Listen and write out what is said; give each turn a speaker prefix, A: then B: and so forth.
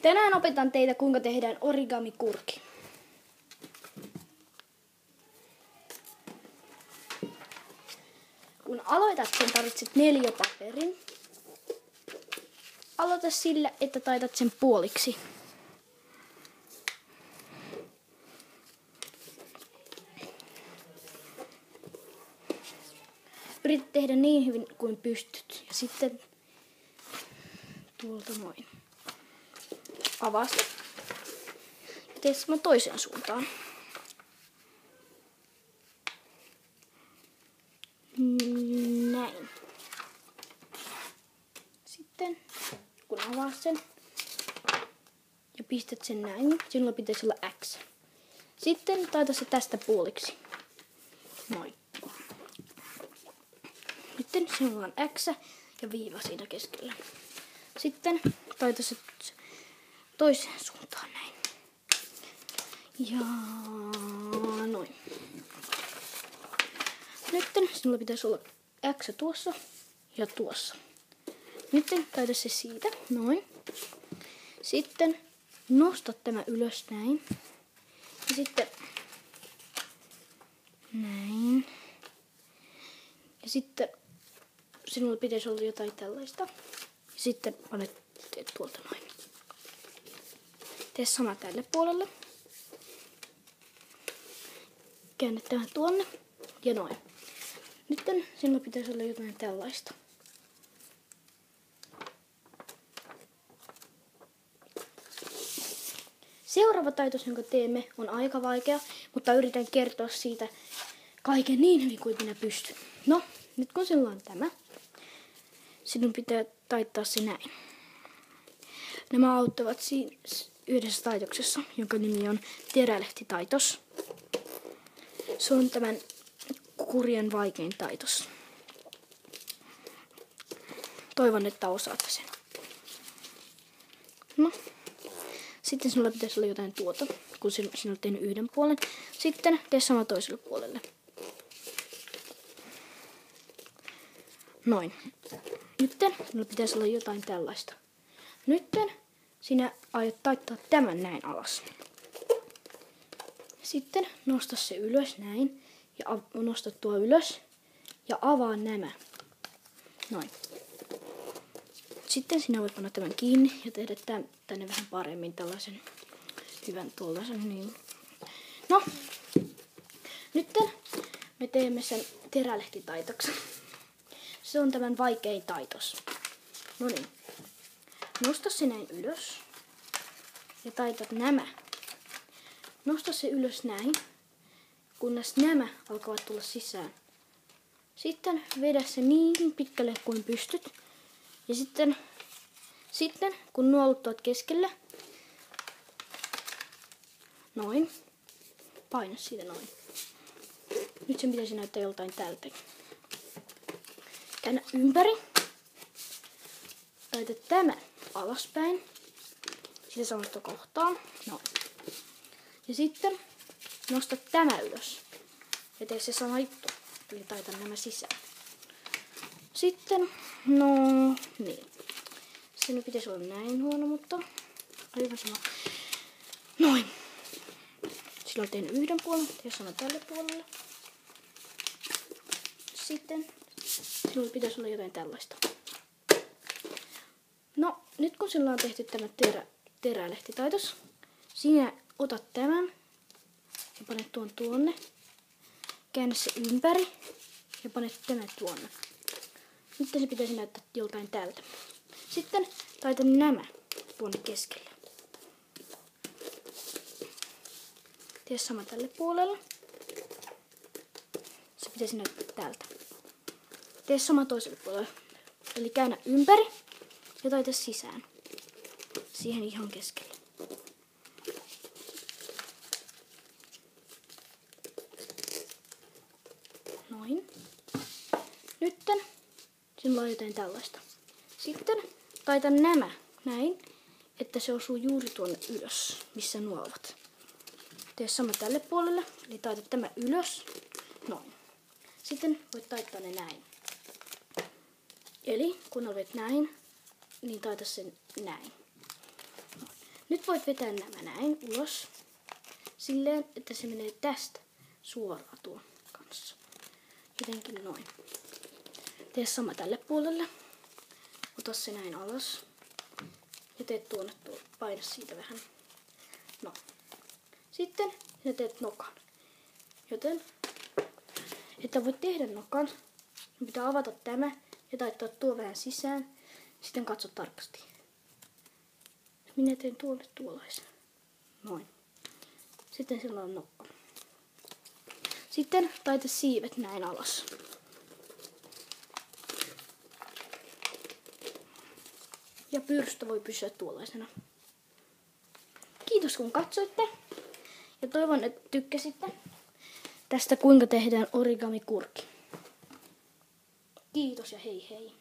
A: Tänään opetan teitä, kuinka tehdään origami-kurki. Kun aloitat sen, tarvitset 4 paperin. Aloita sillä, että taitat sen puoliksi. Yritä tehdä niin hyvin kuin pystyt. Ja sitten tuolta noin. Avaa sitä. Ja tee sama toiseen suuntaan. Näin. Sitten kun avaat sen ja pistät sen näin, silloin pitäisi olla X. Sitten taita se tästä puoliksi. Noin. Sitten sinulla on X ja viiva siinä keskellä. Sitten taita se toiseen suuntaan näin. Ja noin. Nyt sinulla pitäisi olla X tuossa ja tuossa. Nyt taita se siitä. Noin. Sitten nosta tämä ylös näin. Ja sitten näin. Ja sitten sinulla pitäisi olla jotain tällaista. Ja sitten teet tuolta noin. Tee sama tälle puolelle. Käännä tämä tuonne. Ja noin. Nyt sinulla pitäisi olla jotain tällaista. Seuraava taitos, jonka teemme, on aika vaikea, mutta yritän kertoa siitä kaiken niin hyvin kuin minä pystyn. No, nyt kun sinulla on tämä, sinun pitää taittaa se näin. Nämä auttavat siinä yhdessä taitoksessa, jonka nimi on terälehtitaitos. Se on tämän kurjen vaikein taitos. Toivon, että osaatte sen. No. Sitten sinulla pitäisi olla jotain tuota, kun sinä olet tehnyt yhden puolen. Sitten tee sama toiselle puolelle. Noin. Nyt sinulla pitäisi olla jotain tällaista. Nyt sinä aiot taittaa tämän näin alas. Sitten nosta se ylös näin. Ja nosta tuo ylös. Ja avaa nämä. Noin. Sitten sinä voit panna tämän kiinni ja tehdä tänne vähän paremmin tällaisen hyvän tuollaisen. Niin. No, nyt me teemme sen terälehtitaitoksen. Se on tämän vaikein taitos. No niin. Nosta se näin ylös ja taitat nämä. Nosta se ylös näin, kunnes nämä alkavat tulla sisään. Sitten vedä se niin pitkälle kuin pystyt. Ja sitten kun nuolut tuot keskelle, noin, paina siitä noin. Nyt sen pitäisi näyttää joltain tältä. Käännä ympäri. Taita tämä alaspäin. Sitä samasta kohtaa. Noin. Ja sitten nosta tämä ylös. Ja tee se sama juttu. Eli taita nämä sisään. Sitten, no niin. Se nyt pitäisi olla näin huono, mutta aivan sama. Noin. Sillä on tehnyt yhden puolen, tee sama tälle puolelle. Sitten sinulla pitäisi olla jotain tällaista. No, nyt kun sillä on tehty tämä terälehtitaitos, sinä otat tämän ja panet tuon tuonne. Käännä se ympäri ja panet tämän tuonne. Nyt se pitäisi näyttää joltain tältä. Sitten taita nämä tuonne keskelle. Tee sama tälle puolelle. Se pitäisi näyttää tältä. Tee sama toiselle puolelle. Eli käännä ympäri ja taita sisään. Siihen ihan keskelle. Noin. Nytten sinulla on jotain tällaista. Sitten taita nämä näin, että se osuu juuri tuonne ylös, missä nuo ovat. Tee sama tälle puolelle, eli taita tämä ylös. Noin. Sitten voit taittaa ne näin. Eli kun olet näin, niin taita sen näin. Nyt voit vetää nämä näin ulos. Silleen, että se menee tästä suoraan tuon kanssa. Jotenkin noin. Tee sama tälle puolelle. Ota se näin alas. Ja teet tuonne paina siitä vähän. No. Sitten sinä teet nokan. Joten, että voit tehdä nokan, sun pitää avata tämä ja taittaa tuo vähän sisään. Sitten katso tarkasti. Minä teen tuolle tuollaisen. Noin. Sitten sillä on nokka. Sitten taita siivet näin alas. Ja pyrstö voi pysyä tuollaisena. Kiitos kun katsoitte. Ja toivon, että tykkäsitte tästä kuinka tehdään origami-kurki. Kiitos ja hei hei.